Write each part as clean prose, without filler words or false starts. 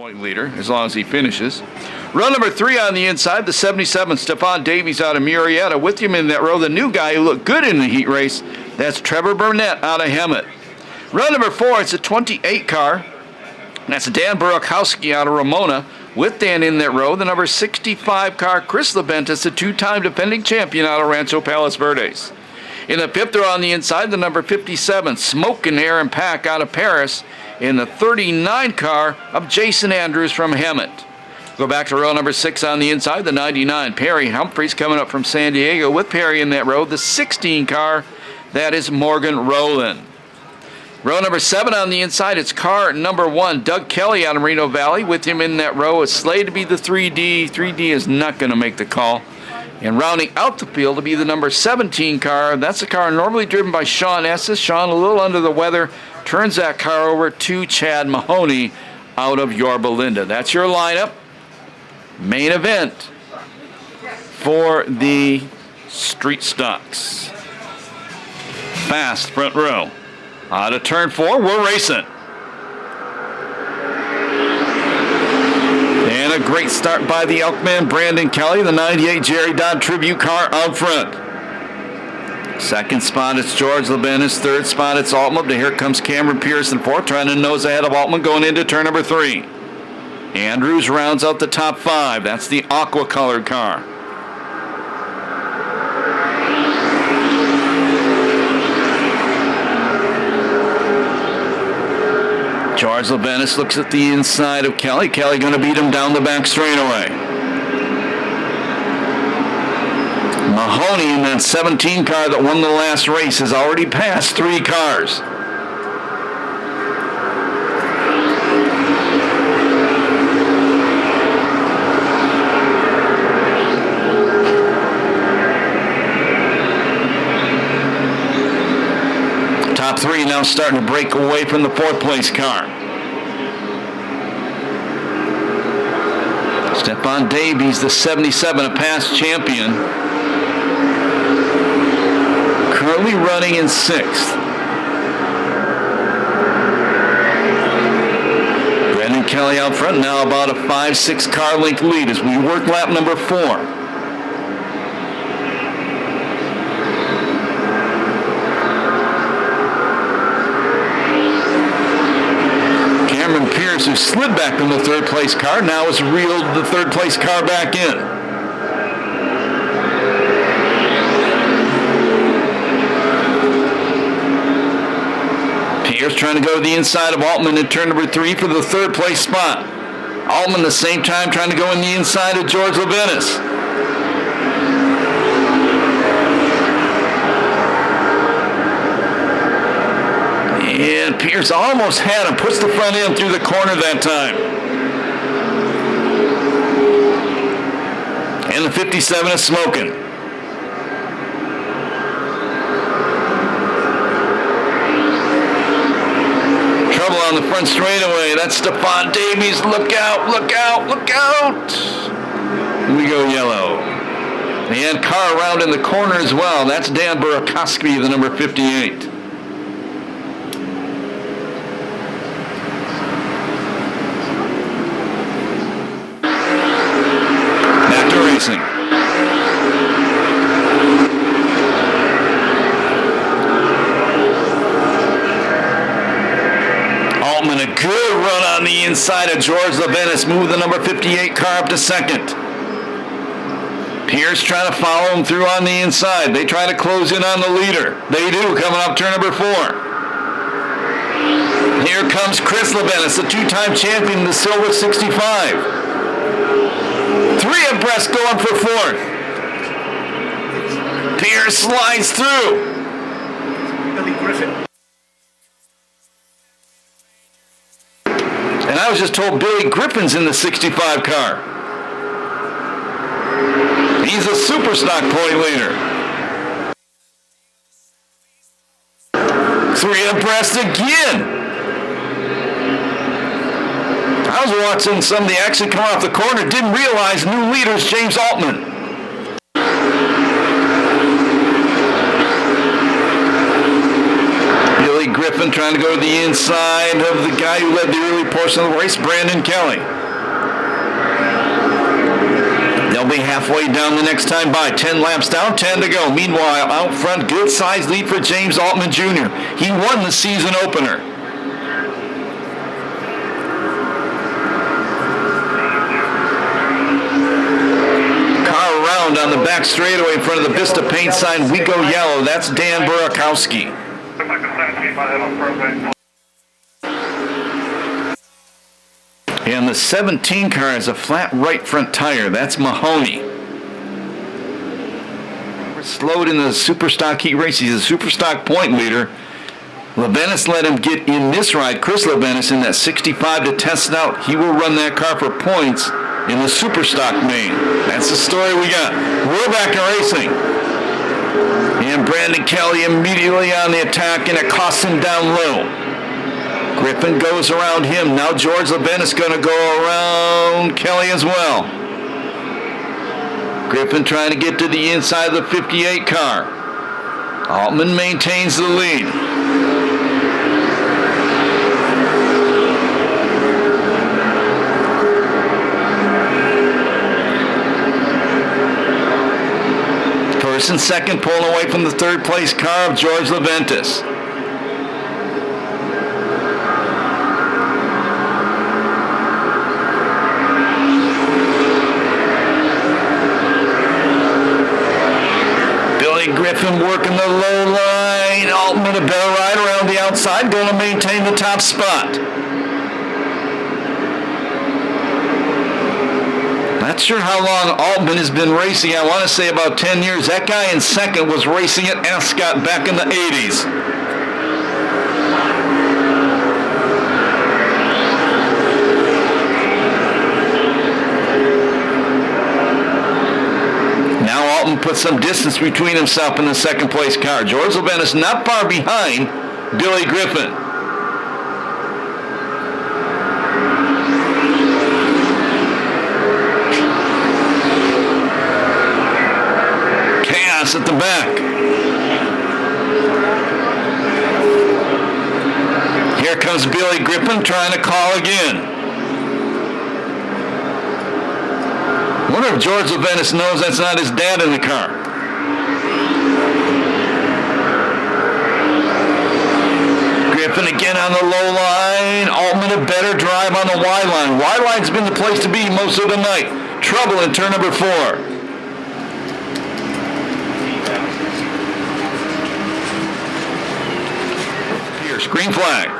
point leader, as long as he finishes. Row number 3 on the inside, the 77, Stephon Davies out of Murrieta. With him in that row, the new guy who looked good in the heat race, that's Trevor Burnett out of Hemet. Row number 4, it's a 28 car. That's Dan Burkowski out of Ramona. With Dan in that row, the number 65 car, Chris Leventis, the two-time defending champion out of Rancho Palos Verdes. In the 5th row on the inside, the number 57, Smokin' Aaron Pack out of Perris. In the 39 car of Jason Andrews from Hemet. Go back to row number 6 on the inside, the 99, Perry Humphreys coming up from San Diego. With Perry in that row, the 16 car, that is Morgan Rowland. Row number 7 on the inside, it's car number 1, Doug Kelly out of Reno Valley. With him in that row, it's slated to be the 3D. 3D is not going to make the call. And rounding out the field to be the number 17 car, that's the car normally driven by Sean Estes. Sean a little under the weather, turns that car over to Chad Mahoney out of Yorba Linda. That's your lineup. Main event for the street stocks. Fast front row. Out of turn 4, we're racing. And a great start by the Elkman, Brandon Kelly, the 98 Jerry Dodd Tribute car out front. Second spot, it's George Leventis. Third spot, it's Altman. Here comes Cameron Pierce in fourth, trying to nose ahead of Altman going into turn number 3. Andrews rounds out the top 5. That's the aqua-colored car. George Leventis looks at the inside of Kelly. Kelly going to beat him down the back straightaway. Mahoney in that 17 car that won the last race has already passed 3 cars. Top 3 now starting to break away from the 4th place car. Stephon Davies, the 77, a past champion, currently running in 6th. Brandon Kelly out front, now about a 5-6 car length lead as we work lap number 4. Pierce, who slid back from the 3rd place car, now has reeled the 3rd place car back in. Pierce trying to go to the inside of Altman in turn number 3 for the 3rd place spot. Altman the same time trying to go in the inside of George Leventis. And Pierce almost had him, puts the front end through the corner that time. And the 57 is smoking. Trouble on the front straightaway. That's Stephon Davies. Look out, look out, look out. We go yellow. And car around in the corner as well. That's Dan Burkowski, the number 58. Altman, a good run on the inside of George Leventis, move the number 58 car up to 2nd. Pierce trying to follow him through on the inside. They try to close in on the leader. They do, coming up turn number 4. Here comes Chris Leventis, the 2-time champion, the silver 65. 3 abreast going for 4th. Perris slides through. Billy Griffin. And I was just told Billy Griffin's in the 65 car. He's a super stock point leader. 3 abreast again. I was watching some of the action come off the corner, didn't realize new leader's James Altman. Billy Griffin Griffin trying to go to the inside of the guy who led the early portion of the race, Brandon Kelly. They'll be halfway down the next time by. 10 laps down, 10 to go. Meanwhile, out front, good-sized lead for James Altman Jr. He won the season opener. Car around on the back straightaway in front of the Vista paint sign, We Go Yellow. That's Dan Burakowski. And the 17 car has a flat right front tire. That's Mahoney. We're slowed in the Superstock heat race. He's a Superstock point leader. Leventis let him get in this ride. Chris Leventis in that 65 to test it out. He will run that car for points in the Superstock main. That's the story we got. We're back to racing. And Brandon Kelly immediately on the attack, and it costs him down low. Griffin goes around him. Now George Leventis going to go around Kelly as well. Griffin trying to get to the inside of the 58 car. Altman maintains the lead. Perris in second, pulling away from the third place car of George Leventis. Griffin working the low line. Altman a better ride around the outside, going to maintain the top spot. Not sure how long Altman has been racing. I want to say about 10 years. That guy in second was racing at Ascot back in the 80s. Altman put some distance between himself and the second place car. George Leventis not far behind Billy Griffin. Chaos at the back. Here comes Billy Griffin trying to call again. I wonder if George Leventis knows that's not his dad in the car. Griffin again on the low line. Altman a better drive on the wide line. Wide line's been the place to be most of the night. Trouble in turn number 4. Pierce, green flag.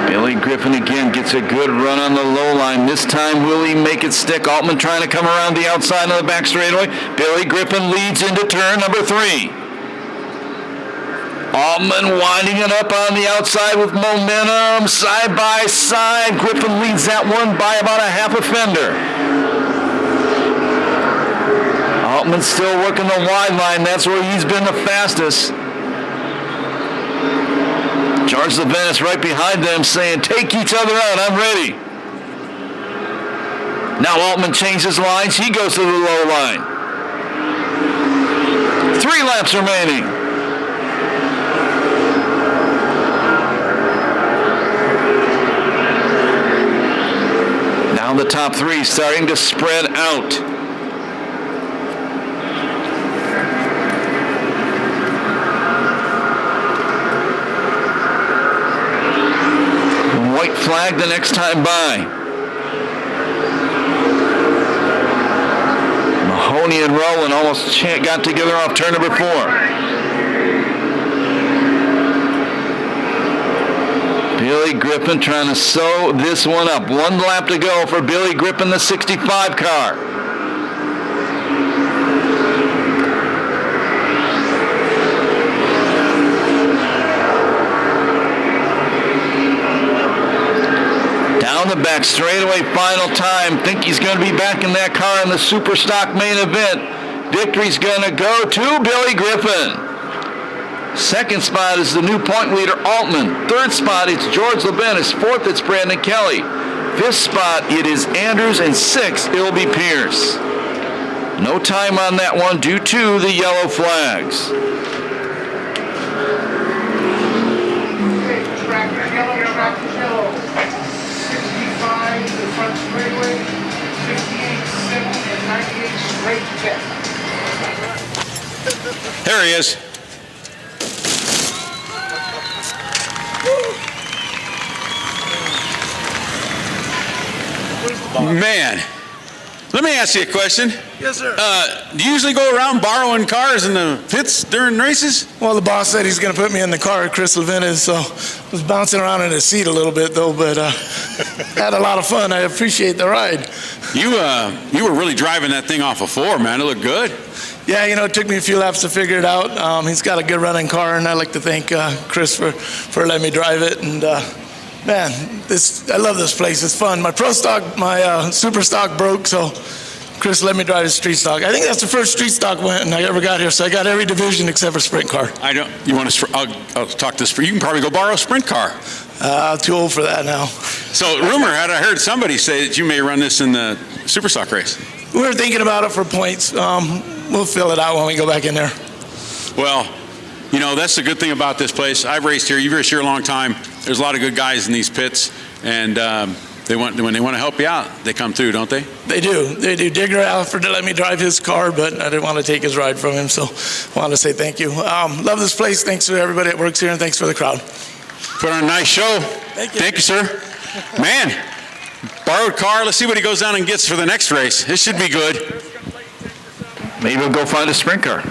Billy Griffin again gets a good run on the low line. This time, will he make it stick? Altman trying to come around the outside of the back straightaway. Billy Griffin leads into turn number 3. Altman winding it up on the outside with momentum. Side by side. Griffin leads that one by about a half a fender. Altman still working the wide line. That's where he's been the fastest. George Leventis right behind them saying, take each other out, I'm ready. Now Altman changes lines. He goes to the low line. 3 laps remaining. Now the top 3 starting to spread out. White flag the next time by. Mahoney and Rowland almost got together off turn number 4. Billy Griffin trying to sew this one up. 1 lap to go for Billy Griffin, the 65 car. Down the back straightaway, final time. Think he's going to be back in that car in the Superstock main event. Victory's going to go to Billy Griffin. Second spot is the new point leader, Altman. Third spot, it's George Leventis. Fourth, it's Brandon Kelly. Fifth spot, it is Andrews. And sixth, it'll be Pierce. No time on that one due to the yellow flags. Yellow, 65, the front straightaway, 58, 70, and 98 straight back. There he is. Man, let me ask you a question. Yes, sir. Do you usually go around borrowing cars in the pits during races? Well, the boss said he's going to put me in the car, Chris Leventis, so I was bouncing around in his seat a little bit, though, but had a lot of fun. I appreciate the ride. You were really driving that thing off a floor, man. It looked good. Yeah, you know, it took me a few laps to figure it out. He's got a good running car, and I'd like to thank Chris for letting me drive it. And man, I love this place. It's fun. My pro stock, my super stock broke, so Chris let me drive his street stock. I think that's the first street stock win I ever got here, so I got every division except for sprint car. You want to? I'll talk to sprint. You can probably go borrow a sprint car. Too old for that now. So, rumor had I heard somebody say that you may run this in the super stock race. We were thinking about it for points. We'll fill it out when we go back in there. Well, you know, that's the good thing about this place. I've raced here. You've raced here a long time. There's a lot of good guys in these pits, and when they want to help you out, they come through, don't they? They do. They do. Digger offered to let me drive his car, but I didn't want to take his ride from him, so I wanted to say thank you. Love this place. Thanks to everybody that works here, and thanks for the crowd. Put on a nice show. Thank you. Thank you, sir. Man, borrowed car. Let's see what he goes down and gets for the next race. This should be good. Maybe we'll go find a sprint car.